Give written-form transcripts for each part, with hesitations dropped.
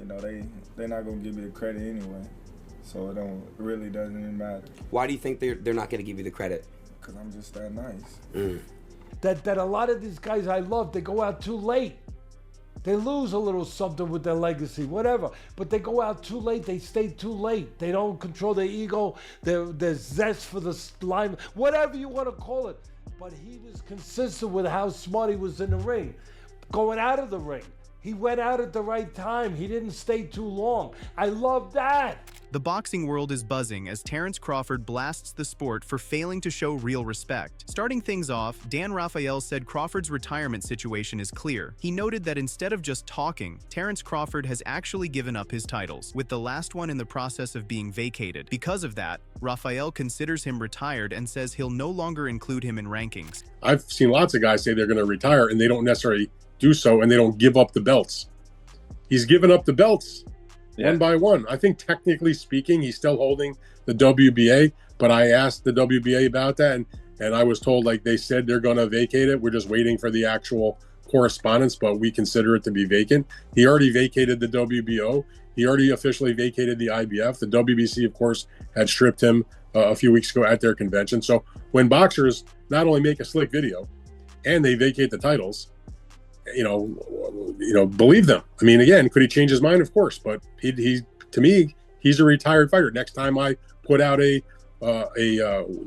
they're not gonna give you the credit anyway, so it really doesn't even matter. Why do you think they're not gonna give you the credit? Cause I'm just that nice. That a lot of these guys I love, they go out too late. They lose a little something with their legacy, whatever. But they go out too late. They stay too late. They don't control their ego, their zest for the line, whatever you want to call it. But he was consistent with how smart he was in the ring. Going out of the ring, he went out at the right time. He didn't stay too long. I love that. The boxing world is buzzing as Terence Crawford blasts the sport for failing to show real respect. Starting things off, Dan Rafael said Crawford's retirement situation is clear. He noted that instead of just talking, Terence Crawford has actually given up his titles, with the last one in the process of being vacated. Because of that, Rafael considers him retired and says he'll no longer include him in rankings. I've seen lots of guys say they're going to retire and they don't necessarily do so, and they don't give up the belts. He's given up the belts. One by one. I think technically speaking, he's still holding the WBA, but I asked the WBA about that, and I was told, like, they said they're going to vacate it. We're just waiting for the actual correspondence, but we consider it to be vacant. He already vacated the WBO. He already officially vacated the IBF. The WBC, of course, had stripped him a few weeks ago at their convention. So when boxers not only make a slick video and they vacate the titles, believe them. I mean, again, could he change his mind? Of course, but he to me, he's a retired fighter. Next time I put out a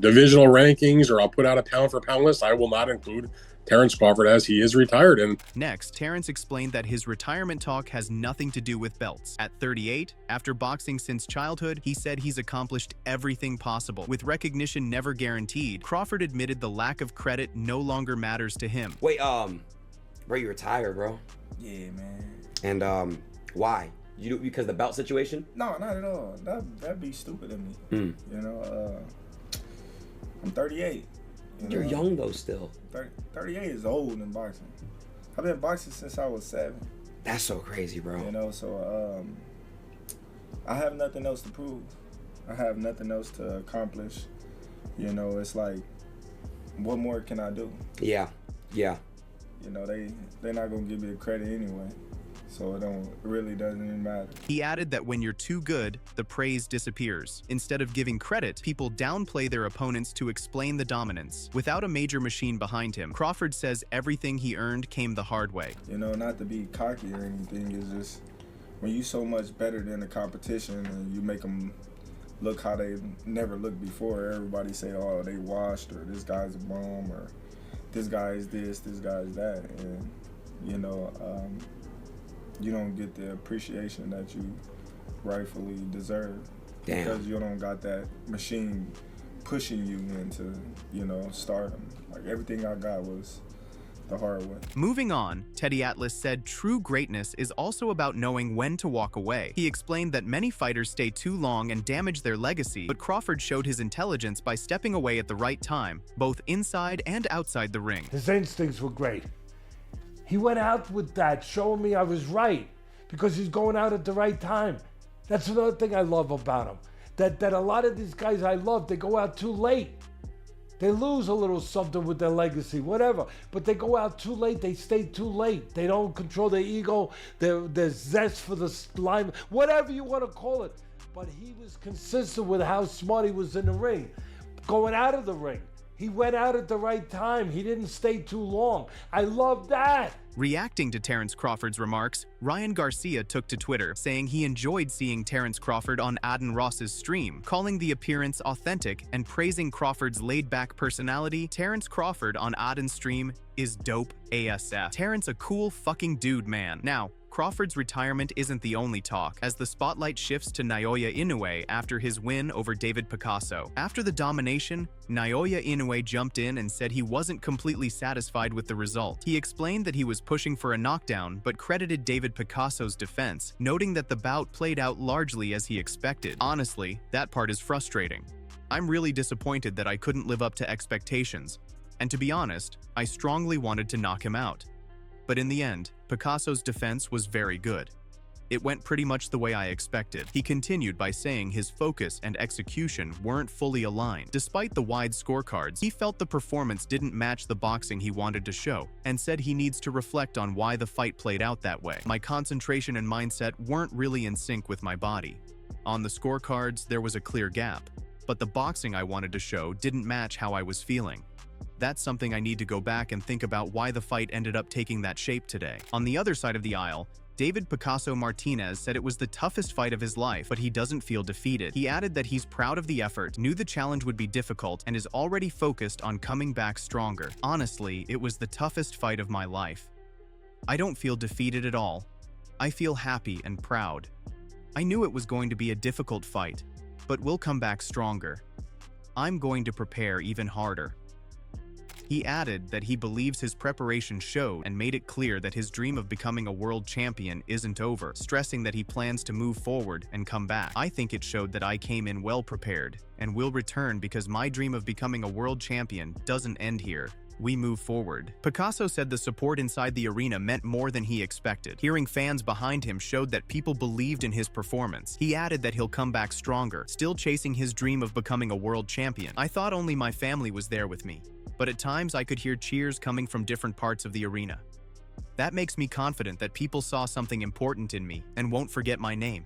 divisional rankings, or I'll put out a pound for pound list, I will not include Terence Crawford, as he is retired. And next, Terence explained that his retirement talk has nothing to do with belts. At 38, after boxing since childhood, he said he's accomplished everything possible. With recognition never guaranteed, Crawford admitted the lack of credit no longer matters to him. Wait, bro, you retired, bro? Yeah, man. And why? Because the belt situation? No, not at all. That'd be stupid of me. I'm 38. You're young though, still. 38 is old in boxing. I've been boxing since I was 7. That's so crazy, bro. So I have nothing else to prove. I have nothing else to accomplish. It's like, what more can I do? Yeah. They're not gonna give you the credit anyway, so it really doesn't even matter. He added that when you're too good, the praise disappears. Instead of giving credit, people downplay their opponents to explain the dominance. Without a major machine behind him, Crawford says everything he earned came the hard way. Not to be cocky or anything, it's just when you so much better than the competition and you make them look how they never looked before, everybody say, oh, they washed, or this guy's a bum, or this guy is this guy is that, and you don't get the appreciation that you rightfully deserve. Damn. Because you don't got that machine pushing you into stardom. Like, everything I got was the hard way. Moving on, Teddy Atlas said true greatness is also about knowing when to walk away. He explained that many fighters stay too long and damage their legacy, but Crawford showed his intelligence by stepping away at the right time, both inside and outside the ring. His instincts were great. He went out with that, showing me I was right, because he's going out at the right time. That's another thing I love about him. That a lot of these guys I love, they go out too late. They lose a little something with their legacy, whatever. But they go out too late. They stay too late. They don't control their ego, their zest for the line, whatever you want to call it. But he was consistent with how smart he was in the ring. Going out of the ring, he went out at the right time. He didn't stay too long. I love that. Reacting to Terence Crawford's remarks, Ryan Garcia took to Twitter, saying he enjoyed seeing Terence Crawford on Adin Ross's stream, calling the appearance authentic and praising Crawford's laid-back personality. Terence Crawford on Adin's stream is dope ASF. Terence a cool fucking dude, man. Now, Crawford's retirement isn't the only talk, as the spotlight shifts to Naoya Inoue after his win over David Picasso. After the domination, Naoya Inoue jumped in and said he wasn't completely satisfied with the result. He explained that he was pushing for a knockdown, but credited David Picasso's defense, noting that the bout played out largely as he expected. Honestly, that part is frustrating. I'm really disappointed that I couldn't live up to expectations, and to be honest, I strongly wanted to knock him out. But in the end, Picasso's defense was very good. It went pretty much the way I expected. He continued by saying his focus and execution weren't fully aligned. Despite the wide scorecards, he felt the performance didn't match the boxing he wanted to show, and said he needs to reflect on why the fight played out that way. My concentration and mindset weren't really in sync with my body. On the scorecards, there was a clear gap, but the boxing I wanted to show didn't match how I was feeling. That's something I need to go back and think about why the fight ended up taking that shape today. On the other side of the aisle, David Picasso Martinez said it was the toughest fight of his life, but he doesn't feel defeated. He added that he's proud of the effort, knew the challenge would be difficult, and is already focused on coming back stronger. Honestly, it was the toughest fight of my life. I don't feel defeated at all. I feel happy and proud. I knew it was going to be a difficult fight, but we'll come back stronger. I'm going to prepare even harder. He added that he believes his preparation showed and made it clear that his dream of becoming a world champion isn't over, stressing that he plans to move forward and come back. I think it showed that I came in well prepared and will return because my dream of becoming a world champion doesn't end here. We move forward. Picasso said the support inside the arena meant more than he expected. Hearing fans behind him showed that people believed in his performance. He added that he'll come back stronger, still chasing his dream of becoming a world champion. I thought only my family was there with me, but at times I could hear cheers coming from different parts of the arena. That makes me confident that people saw something important in me and won't forget my name.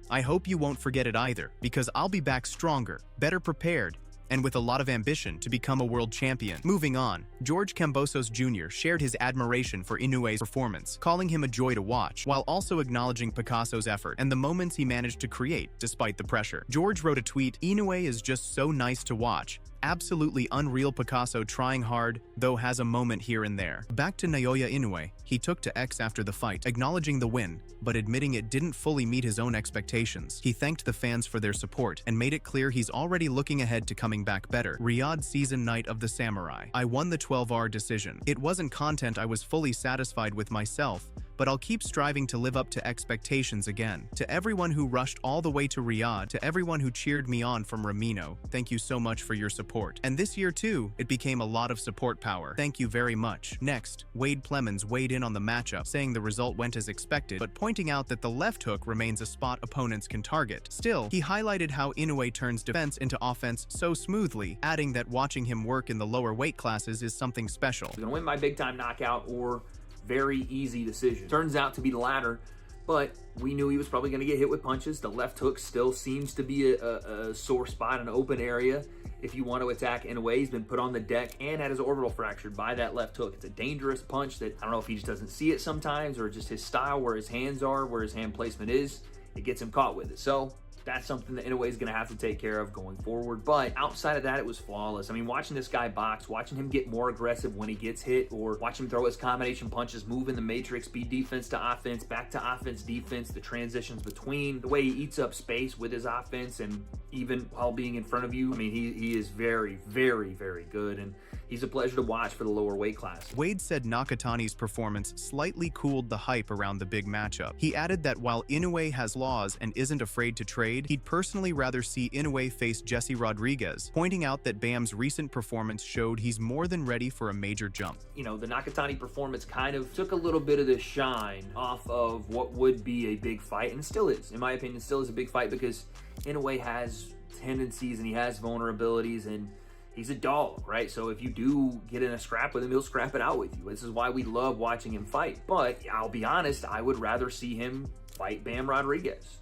I hope you won't forget it either, because I'll be back stronger, better prepared, and with a lot of ambition to become a world champion. Moving on, George Kambosos Jr. shared his admiration for Inoue's performance, calling him a joy to watch, while also acknowledging Picasso's effort and the moments he managed to create despite the pressure. George wrote a tweet, "Inoue is just so nice to watch. Absolutely unreal Picasso trying hard, though has a moment here and there." Back to Naoya Inoue, he took to X after the fight, acknowledging the win, but admitting it didn't fully meet his own expectations. He thanked the fans for their support and made it clear he's already looking ahead to coming back better. Riyadh season night of the Samurai. I won the 12R decision. It wasn't content I was fully satisfied with myself, but I'll keep striving to live up to expectations again. To everyone who rushed all the way to Riyadh, to everyone who cheered me on from Ramino, thank you so much for your support. And this year too, it became a lot of support power. Thank you very much. Next, Wade Plemons weighed in on the matchup, saying the result went as expected, but pointing out that the left hook remains a spot opponents can target. Still, he highlighted how Inoue turns defense into offense so smoothly, adding that watching him work in the lower weight classes is something special. He's gonna win by big time knockout or very easy decision. Turns out to be the latter, but we knew he was probably going to get hit with punches. The left hook still seems to be a sore spot, an open area. If you want to attack Inoue, he's been put on the deck and had his orbital fractured by that left hook. It's a dangerous punch that I don't know if he just doesn't see it sometimes or just his style, where his hands are, where his hand placement is. It gets him caught with it. So that's something that Inoue is going to have to take care of going forward. But outside of that, it was flawless. I mean, watching this guy box, watching him get more aggressive when he gets hit, or watch him throw his combination punches, move in the matrix, be defense to offense, back to offense, defense, the transitions between, the way he eats up space with his offense, and even while being in front of you. I mean, he is very, very, very good, and he's a pleasure to watch for the lower weight class. Wade said Nakatani's performance slightly cooled the hype around the big matchup. He added that while Inoue has laws and isn't afraid to trade, he'd personally rather see Inoue face Jesse Rodriguez, pointing out that Bam's recent performance showed he's more than ready for a major jump. You know, the Nakatani performance kind of took a little bit of the shine off of what would be a big fight, and it still is, in my opinion, still is a big fight, because Inoue has tendencies and he has vulnerabilities, and he's a dog, right? So if you do get in a scrap with him, he'll scrap it out with you. This is why we love watching him fight. But I'll be honest, I would rather see him fight Bam Rodriguez.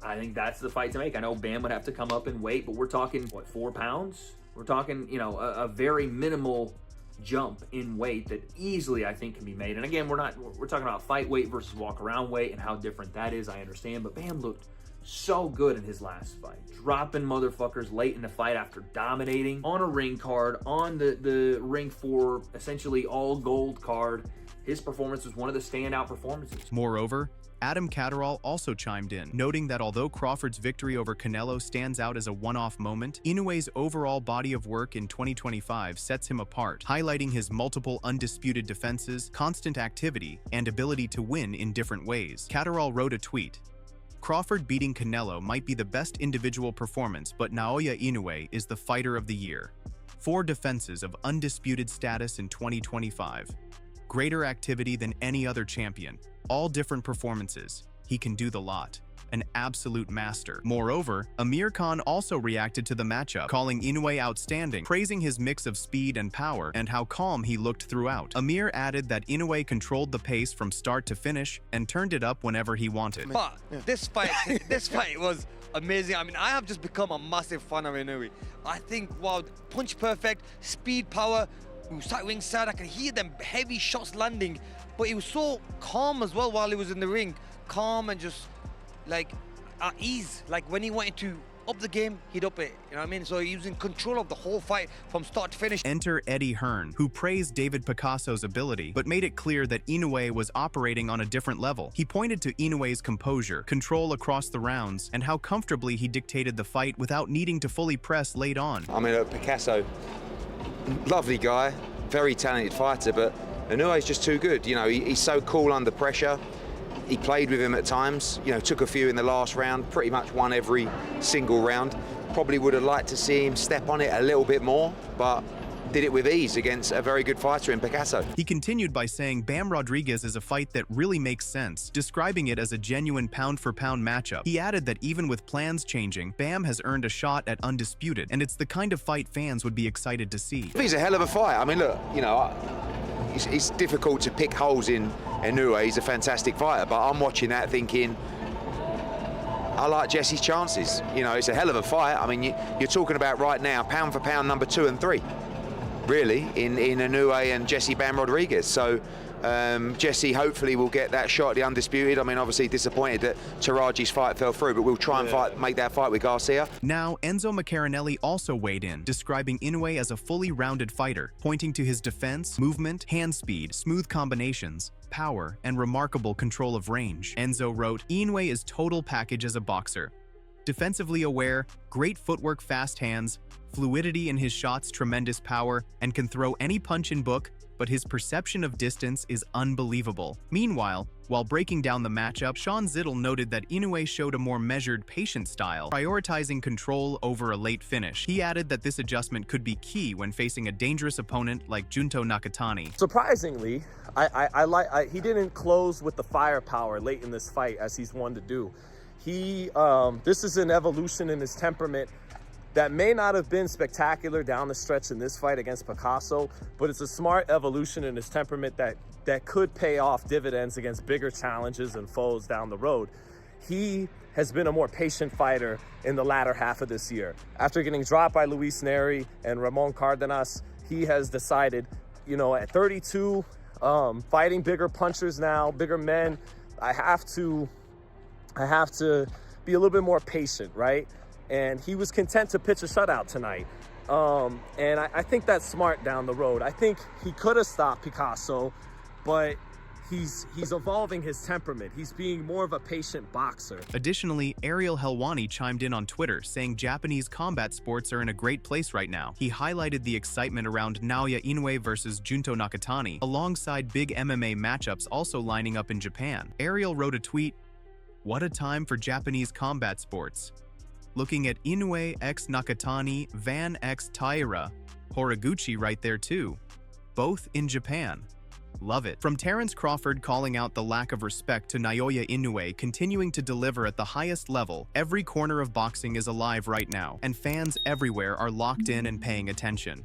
I think that's the fight to make. I know Bam would have to come up in weight, but we're talking, what, 4 pounds? We're talking, you know, a very minimal jump in weight that easily, I think, can be made. And again, we're talking about fight weight versus walk around weight and how different that is, I understand. But Bam looked so good in his last fight, dropping motherfuckers late in the fight after dominating on a ring card, on the ring for essentially all gold card. His performance was one of the standout performances. Moreover, Adam Catterall also chimed in, noting that although Crawford's victory over Canelo stands out as a one-off moment, Inoue's overall body of work in 2025 sets him apart, highlighting his multiple undisputed defenses, constant activity, and ability to win in different ways. Catterall wrote a tweet, "Crawford beating Canelo might be the best individual performance, but Naoya Inoue is the fighter of the year. 4 defenses of undisputed status in 2025. Greater activity than any other champion. All different performances. he can do the lot. An absolute master. Moreover, Amir Khan also reacted to the matchup, calling Inoue outstanding, praising his mix of speed and power and how calm he looked throughout. Amir added that Inoue controlled the pace from start to finish and turned it up whenever he wanted. But this fight was amazing. I mean, I have just become a massive fan of Inoue. I think, wow, punch perfect, speed, power. We sat ringside, I could hear them heavy shots landing, but he was so calm as well while he was in the ring. Calm and just like at ease. Like when he wanted to up the game, he'd up it. You know what I mean? So he was in control of the whole fight from start to finish. Enter Eddie Hearn, who praised David Picasso's ability, but made it clear that Inoue was operating on a different level. He pointed to Inoue's composure, control across the rounds, and how comfortably he dictated the fight without needing to fully press late on. I mean, Picasso, lovely guy, very talented fighter, but Inoue's just too good. You know, he's so cool under pressure. He played with him at times, you know, took a few in the last round, pretty much won every single round. Probably would have liked to see him step on it a little bit more, but did it with ease against a very good fighter in Picasso. He continued by saying Bam Rodriguez is a fight that really makes sense, describing it as a genuine pound-for-pound matchup. He added that even with plans changing, Bam has earned a shot at undisputed, and it's the kind of fight fans would be excited to see. He's a hell of a fight. I mean, look, you know, it's difficult to pick holes in Inoue. He's a fantastic fighter, but I'm watching that thinking, I like Jesse's chances. You know, it's a hell of a fight. I mean, you're talking about right now, pound for pound, number 2 and 3, really, in Inoue and Jesse Bam Rodriguez. So Jesse hopefully will get that shot at the undisputed. I mean, obviously disappointed that Taraji's fight fell through, but we'll try and make that fight with Garcia. Now, Enzo Maccarinelli also weighed in, describing Inoue as a fully rounded fighter, pointing to his defense, movement, hand speed, smooth combinations, power, and remarkable control of range. Enzo wrote, Inoue is total package as a boxer. Defensively aware, great footwork, fast hands, fluidity in his shots, tremendous power, and can throw any punch in book, but his perception of distance is unbelievable. Meanwhile, while breaking down the matchup, Sean Zittel noted that Inoue showed a more measured, patient style, prioritizing control over a late finish. He added that this adjustment could be key when facing a dangerous opponent like Junto Nakatani. Surprisingly, he didn't close with the firepower late in this fight as he's one to do. This is an evolution in his temperament that may not have been spectacular down the stretch in this fight against Picasso, but it's a smart evolution in his temperament that could pay off dividends against bigger challenges and foes down the road. He has been a more patient fighter in the latter half of this year. After getting dropped by Luis Neri and Ramon Cardenas, he has decided, you know, at 32, fighting bigger punchers now, bigger men, I have to be a little bit more patient, right? And he was content to pitch a shutout tonight. And I think that's smart down the road. I think he could have stopped Picasso, but he's evolving his temperament. He's being more of a patient boxer. Additionally, Ariel Helwani chimed in on Twitter, saying Japanese combat sports are in a great place right now. He highlighted the excitement around Naoya Inoue versus Junto Nakatani, alongside big MMA matchups also lining up in Japan. Ariel wrote a tweet, "What a time for Japanese combat sports. Looking at Inoue x Nakatani, Van x Taira, Horiguchi right there too. Both in Japan. Love it." From Terence Crawford calling out the lack of respect to Naoya Inoue continuing to deliver at the highest level, every corner of boxing is alive right now, and fans everywhere are locked in and paying attention.